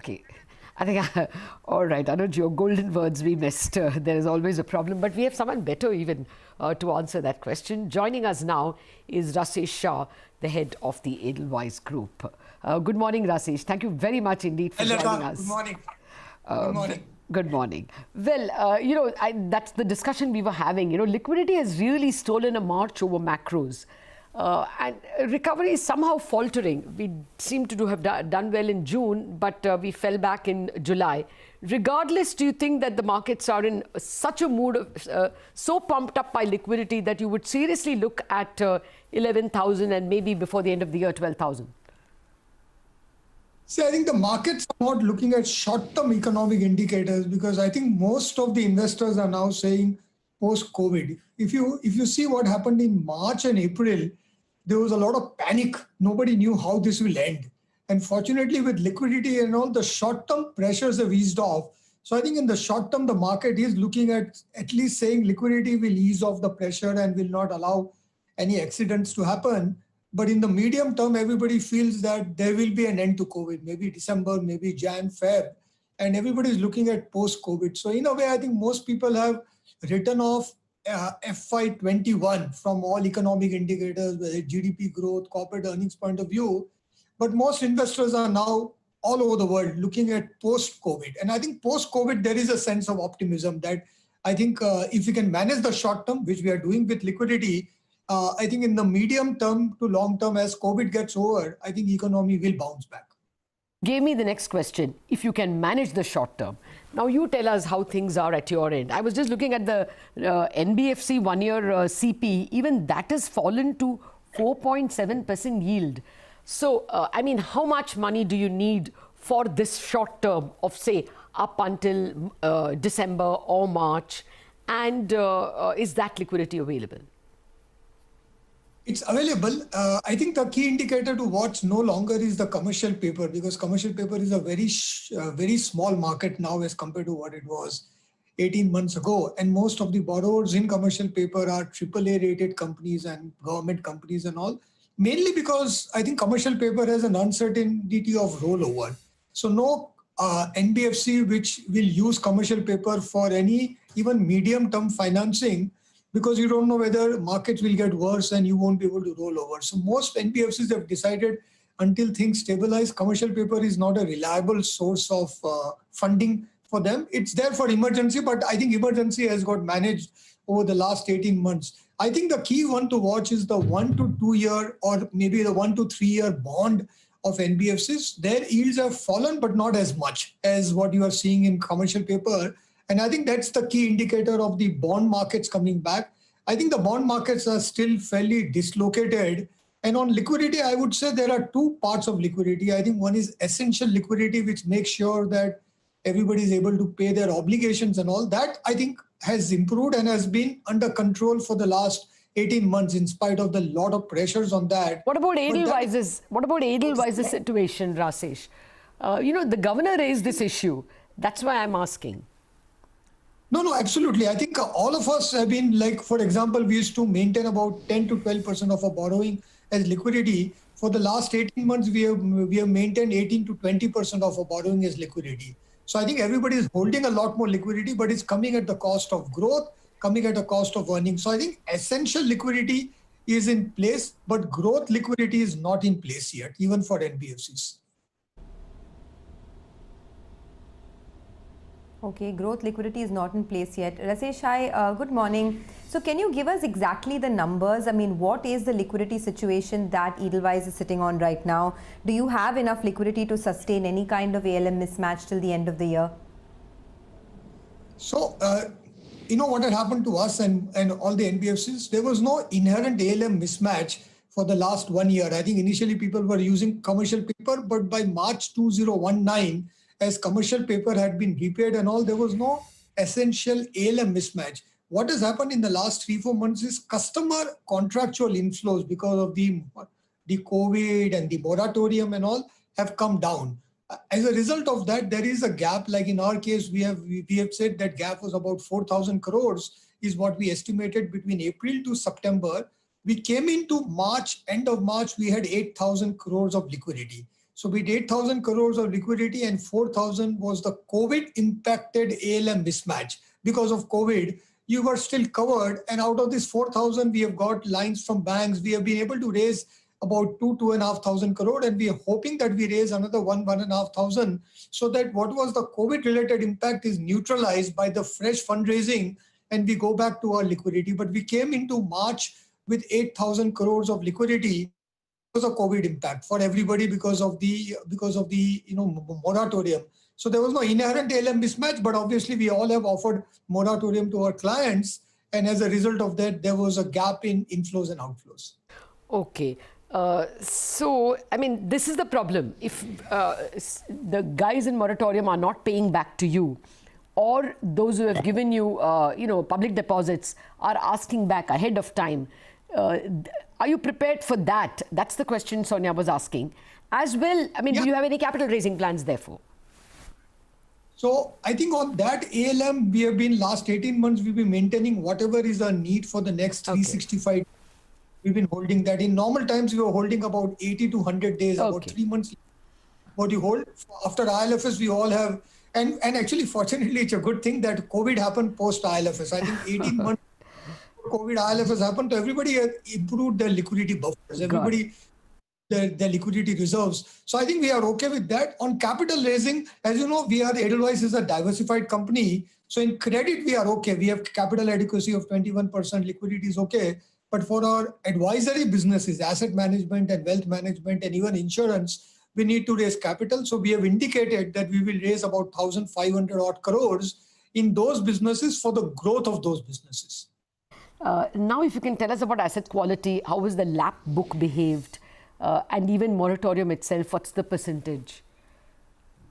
Okay. I think, all right, Anuj, your golden words we missed. There is always a problem, but we have someone better even to answer that question. Joining us now is Rashesh Shah, the head of the Edelweiss Group. Good morning, Rashesh. Thank you very much indeed for joining us. Good morning. Good morning. Good morning. Well, that's the discussion we were having. Liquidity has really stolen a march over macros. And recovery is somehow faltering. We seem to have done well in June, but we fell back in July. Regardless, do you think that the markets are in such a mood of so pumped up by liquidity that you would seriously look at 11,000 and maybe before the end of the year 12,000? See, I think the markets are not looking at short-term economic indicators because I think most of the investors are now saying post-COVID. If you see what happened in March and April, there was a lot of panic. Nobody knew how this will end. And fortunately, with liquidity and all, the short-term pressures have eased off. So I think in the short term, the market is looking at least saying liquidity will ease off the pressure and will not allow any accidents to happen. But in the medium term, everybody feels that there will be an end to COVID, maybe December, maybe Jan, Feb, and everybody is looking at post-COVID. So in a way, I think most people have written off FY21 from all economic indicators, whether GDP growth, corporate earnings point of view. But most investors are now all over the world looking at post-COVID. And I think post-COVID, there is a sense of optimism that I think if we can manage the short term, which we are doing with liquidity, I think in the medium term to long term, as COVID gets over, I think economy will bounce back. Gave me the next question. If you can manage the short term. Now you tell us how things are at your end. I was just looking at the NBFC one-year CP. Even that has fallen to 4.7% yield. So, how much money do you need for this short term of, say, up until December or March? And is that liquidity available? It's available. I think the key indicator to watch no longer is the commercial paper because commercial paper is a very small market now as compared to what it was 18 months ago. And most of the borrowers in commercial paper are AAA rated companies and government companies and all, mainly because I think commercial paper has an uncertainty of rollover. So no NBFC which will use commercial paper for any even medium term financing because you don't know whether markets will get worse and you won't be able to roll over. So most NBFCs have decided until things stabilize, commercial paper is not a reliable source of funding for them. It's there for emergency, but I think emergency has got managed over the last 18 months. I think the key one to watch is the 1 to 2 year or maybe the 1 to 3 year bond of NBFCs. Their yields have fallen, but not as much as what you are seeing in commercial paper. And I think that's the key indicator of the bond markets coming back. I think the bond markets are still fairly dislocated. And on liquidity, I would say there are two parts of liquidity. I think one is essential liquidity, which makes sure that everybody is able to pay their obligations and all. That, I think, has improved and has been under control for the last 18 months in spite of the lot of pressures on that. What about Edelweiss's situation, Rashesh? The governor raised this issue. That's why I'm asking. No, absolutely. I think all of us have been for example, we used to maintain about 10 to 12% of our borrowing as liquidity. For the last 18 months, we have maintained 18 to 20% of our borrowing as liquidity. So I think everybody is holding a lot more liquidity, but it's coming at the cost of growth, coming at the cost of earnings. So I think essential liquidity is in place, but growth liquidity is not in place yet, even for NBFCs. Okay, growth liquidity is not in place yet. Rashesh, good morning. So can you give us exactly the numbers? What is the liquidity situation that Edelweiss is sitting on right now? Do you have enough liquidity to sustain any kind of ALM mismatch till the end of the year? So, what had happened to us and all the NBFCs, there was no inherent ALM mismatch for the last 1 year. I think initially people were using commercial paper, but by March 2019, as commercial paper had been repaid and all, there was no essential ALM mismatch. What has happened in the last 3-4 months is customer contractual inflows because of the COVID and the moratorium and all have come down. As a result of that, there is a gap. Like in our case, we have said that gap was about 4,000 crores is what we estimated between April to September. We came into March, end of March, we had 8,000 crores of liquidity. So with 8,000 crores of liquidity and 4,000 was the COVID impacted ALM mismatch. Because of COVID, you were still covered. And out of this 4,000, we have got lines from banks. We have been able to raise about 2,500 crore, and we are hoping that we raise another 1,500, so that what was the COVID related impact is neutralized by the fresh fundraising, and we go back to our liquidity. But we came into March with 8,000 crores of liquidity. Was a COVID impact for everybody because of the moratorium. So there was no inherent ALM mismatch, but obviously we all have offered moratorium to our clients, and as a result of that, there was a gap in inflows and outflows. Okay. So, I mean, this is the problem. If the guys in moratorium are not paying back to you, or those who have given you, public deposits are asking back ahead of time, are you prepared for that? That's the question Sonia was asking. As well, I mean, do you have any capital raising plans therefore? So I think on that ALM, we have been last 18 months, we've been maintaining whatever is our need for the next 365. We've been holding that. In normal times, we were holding about 80 to 100 days, about 3 months. What you hold after ILFS, we all have, and actually, fortunately, it's a good thing that COVID happened post ILFS. I think 18 months COVID ILFS happened, so everybody has improved their liquidity buffers. Everybody their liquidity reserves. So I think we are okay with that. On capital raising, as you know, Edelweiss is a diversified company. So in credit, we are okay. We have capital adequacy of 21%, liquidity is okay. But for our advisory businesses, asset management and wealth management and even insurance, we need to raise capital. So we have indicated that we will raise about 1,500 odd crores in those businesses for the growth of those businesses. Now, if you can tell us about asset quality, how has the LAP book behaved? And even moratorium itself, what's the percentage?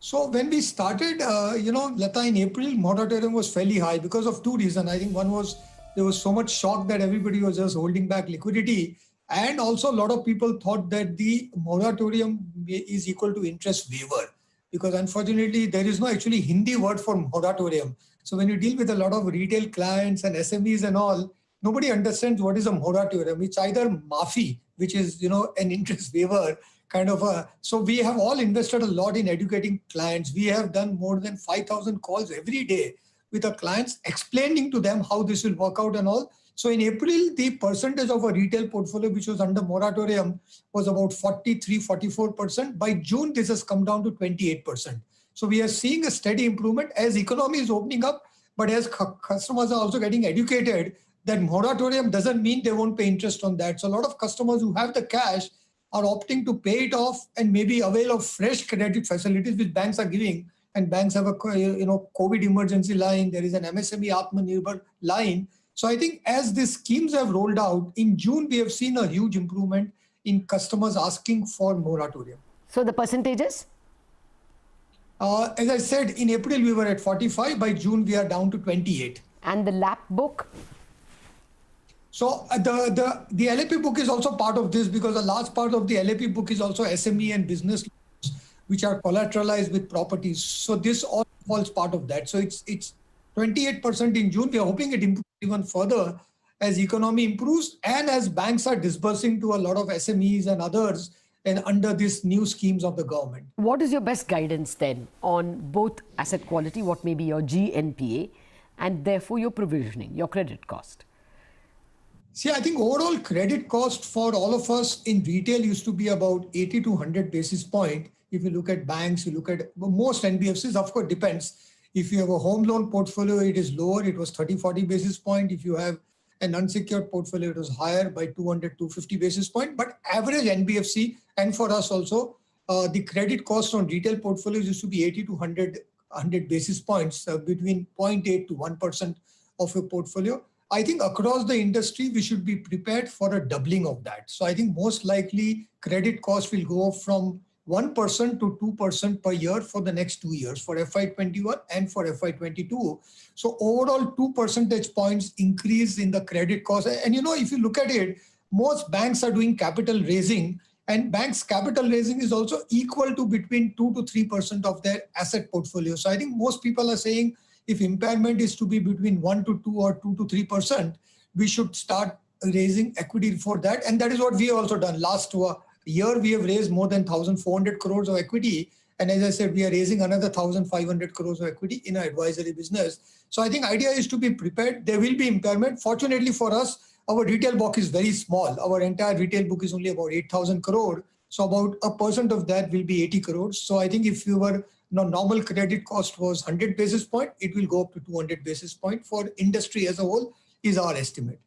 So when we started, Latha, in April, moratorium was fairly high because of two reasons. I think one was there was so much shock that everybody was just holding back liquidity. And also a lot of people thought that the moratorium is equal to interest waiver, because unfortunately there is no actually Hindi word for moratorium. So when you deal with a lot of retail clients and SMEs and all, nobody understands what is a moratorium. It's either maafi, which is, an interest waiver kind of a. So we have all invested a lot in educating clients. We have done more than 5,000 calls every day with our clients, explaining to them how this will work out and all. So in April, the percentage of a retail portfolio which was under moratorium was about 43-44%. By June, this has come down to 28%. So we are seeing a steady improvement as economy is opening up, but as customers are also getting educated that moratorium doesn't mean they won't pay interest on that. So a lot of customers who have the cash are opting to pay it off and maybe avail of fresh credit facilities which banks are giving. And banks have a COVID emergency line. There is an MSME Atmanirbhar line. So I think as these schemes have rolled out, in June, we have seen a huge improvement in customers asking for moratorium. So the percentages? As I said, in April, we were at 45. By June, we are down to 28. And the LAP book? So the LAP book is also part of this, because a large part of the LAP book is also SME and business loans, which are collateralized with properties. So this all falls part of that. So it's 28% in June. We are hoping it improves even further as economy improves and as banks are disbursing to a lot of SMEs and others and under these new schemes of the government. What is your best guidance then on both asset quality, what may be your GNPA, and therefore your provisioning, your credit cost? See, I think overall credit cost for all of us in retail used to be about 80 to 100 basis point. If you look at banks, you look at most NBFCs, of course, depends. If you have a home loan portfolio, it is lower. It was 30-40 basis point. If you have an unsecured portfolio, it was higher by 200-250 basis point. But average NBFC, and for us also, the credit cost on retail portfolios used to be 80 to 100 basis points, between 0.8 to 1% of your portfolio. I think across the industry, we should be prepared for a doubling of that. So I think most likely credit cost will go from 1% to 2% per year for the next 2 years, for FY21 and for FY22. So overall 2 percentage points increase in the credit cost. And if you look at it, most banks are doing capital raising, and banks' capital raising is also equal to between 2 to 3% of their asset portfolio. So I think most people are saying if impairment is to be between 1 to 2 or 2 to 3%, we should start raising equity for that. And that is what we have also done last year, we have raised more than 1,400 crores of equity. And as I said, we are raising another 1,500 crores of equity in our advisory business. So I think idea is to be prepared. There will be impairment. Fortunately for us, our retail book is very small. Our entire retail book is only about 8,000 crore. So about 1% of that will be 80 crores. So I think if your normal credit cost was 100 basis point, it will go up to 200 basis point for industry as a whole is our estimate.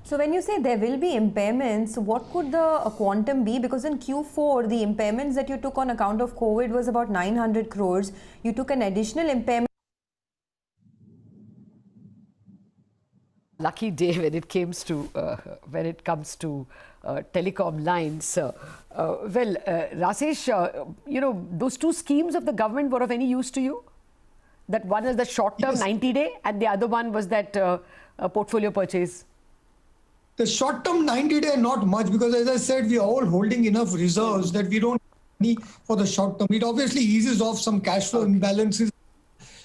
So when you say there will be impairments, what could the quantum be? Because in Q4, the impairments that you took on account of COVID was about 900 crores. You took an additional impairment. Lucky day when it comes to telecom lines. Rashesh, those two schemes of the government were of any use to you? That one is the short-term 90-day, and the other one was that portfolio purchase. The short-term 90-day, not much, because as I said, we are all holding enough reserves that we don't need for the short term. It obviously eases off some cash flow imbalances.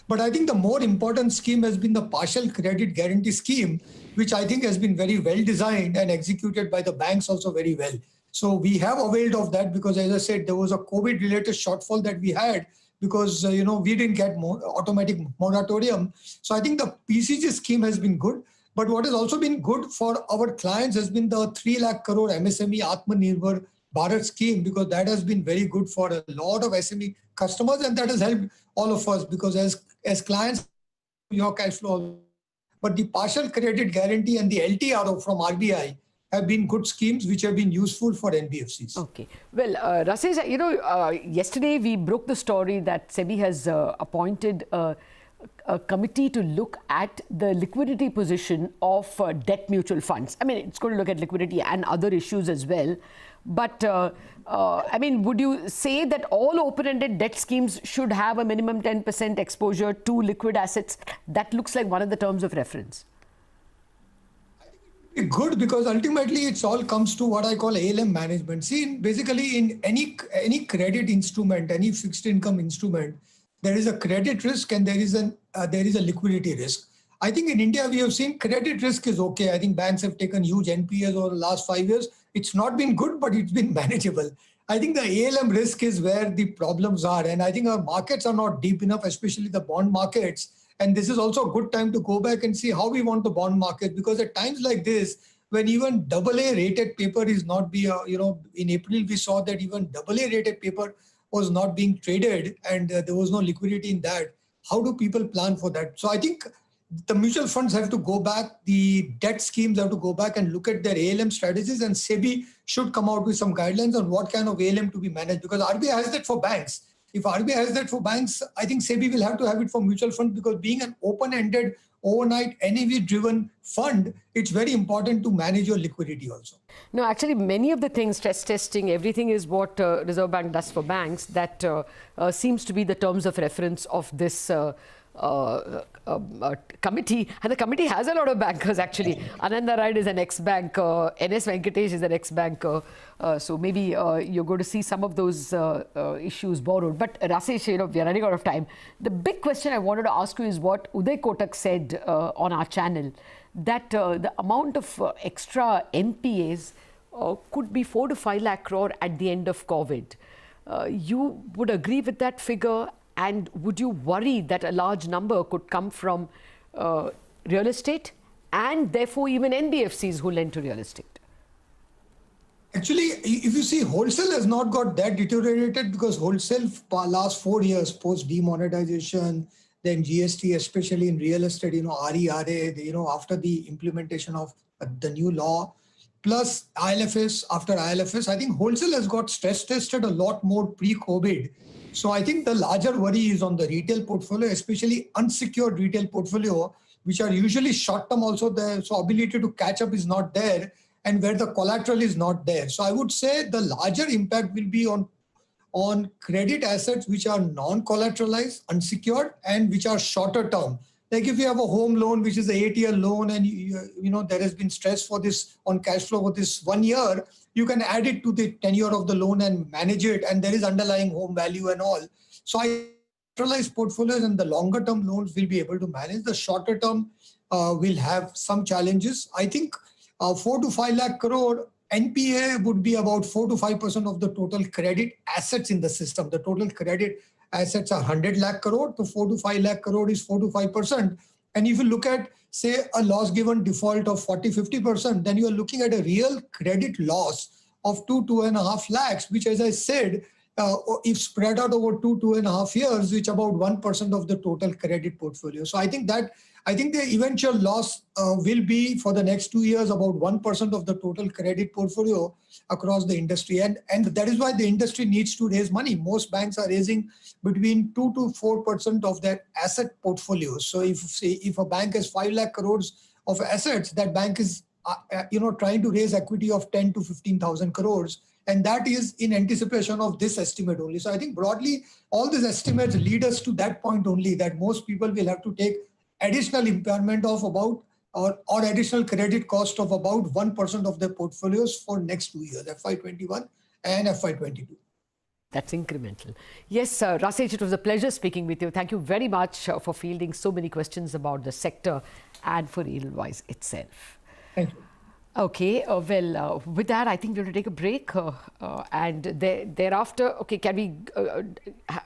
But I think the more important scheme has been the partial credit guarantee scheme, which I think has been very well designed and executed by the banks also very well. So we have availed of that because, as I said, there was a COVID-related shortfall that we had because, we didn't get automatic moratorium. So I think the PCG scheme has been good. But what has also been good for our clients has been the 3 lakh crore MSME Atmanirbhar Bharat scheme, because that has been very good for a lot of SME customers, and that has helped all of us because as clients, your cash flow. But the partial credit guarantee and the LTRO from RBI have been good schemes which have been useful for NBFCs. Okay. Well, Rashesh, yesterday we broke the story that SEBI has appointed a committee to look at the liquidity position of debt mutual funds. I mean, it's going to look at liquidity and other issues as well. But, would you say that all open-ended debt schemes should have a minimum 10% exposure to liquid assets? That looks like one of the terms of reference. Good, because ultimately it all comes to what I call ALM management. See, basically in any credit instrument, any fixed income instrument, there is a credit risk and there is a liquidity risk. I think in India we have seen credit risk is okay. I think banks have taken huge NPAs over the last 5 years. It's not been good, but it's been manageable. I think the ALM risk is where the problems are, and I think our markets are not deep enough, especially the bond markets. And this is also a good time to go back and see how we want the bond market, because at times like this, when even AA rated paper is not in April we saw that even AA rated paper was not being traded and there was no liquidity in that. How do people plan for that? So I think the mutual funds have to go back, the debt schemes have to go back and look at their ALM strategies, and SEBI should come out with some guidelines on what kind of ALM to be managed, because RBI has that for banks. If RBI has that for banks, I think SEBI will have to have it for mutual funds, because being an open-ended, overnight, NAV-driven fund, it's very important to manage your liquidity also. No, actually, many of the things, stress testing, everything is what Reserve Bank does for banks. That seems to be the terms of reference of this committee. And the committee has a lot of bankers, actually. Ananda Ride is an ex-bank. NS Venkatesh is an ex-banker. So maybe you're going to see some of those issues borrowed. But Rashesh, we are running out of time. The big question I wanted to ask you is what Uday Kotak said on our channel, that the amount of extra NPAs could be 4 to 5 lakh crore at the end of COVID. You would agree with that figure? And would you worry that a large number could come from real estate and therefore even NBFCs who lend to real estate? Actually, if you see, wholesale has not got that deteriorated, because wholesale last 4 years post demonetization, then GST, especially in real estate, RERA, after the implementation of the new law, plus ILFS, after ILFS, I think wholesale has got stress tested a lot more pre-COVID. So I think the larger worry is on the retail portfolio, especially unsecured retail portfolio, which are usually short-term also there. So ability to catch up is not there, and where the collateral is not there. So I would say the larger impact will be on credit assets which are non-collateralized, unsecured, and which are shorter term. Like if you have a home loan, which is an 8-year loan, and there has been stress for this on cash flow for this 1 year, you can add it to the tenure of the loan and manage it, and there is underlying home value and all. So collateralized portfolios and the longer term loans will be able to manage. The shorter term will have some challenges. I think 4 to 5 lakh crore NPA would be about 4 to 5% of the total credit assets in the system. The total credit assets are 100 lakh crore, so 4 to 5 lakh crore is 4 to 5%. And if you look at, say, a loss given default of 40-50%, then you are looking at a real credit loss of 2.5 lakhs, which, as I said, if spread out over 2.5 years, which about 1% of the total credit portfolio. So I think the eventual loss will be for the next 2 years about 1% of the total credit portfolio across the industry. And that is why the industry needs to raise money. Most banks are raising between 2 to 4% of their asset portfolios. So if a bank has 5 lakh crores of assets, that bank is trying to raise equity of 10 to 15,000 crores. And that is in anticipation of this estimate only. So I think broadly, all these estimates lead us to that point only, that most people will have to take additional impairment of about or additional credit cost of about 1% of their portfolios for next 2 years, FY21 and FY22. That's incremental. Yes, Rashesh, it was a pleasure speaking with you. Thank you very much for fielding so many questions about the sector and for Edelweiss itself. Thank you. Okay, with that, I think we're going to take a break and thereafter, okay, can we,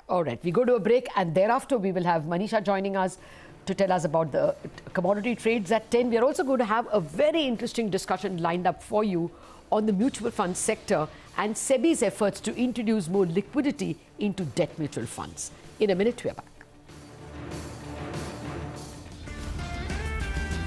all right, we go to a break and thereafter we will have Manisha joining us to tell us about the commodity trades at 10. We are also going to have a very interesting discussion lined up for you on the mutual fund sector and SEBI's efforts to introduce more liquidity into debt mutual funds. In a minute, we are back.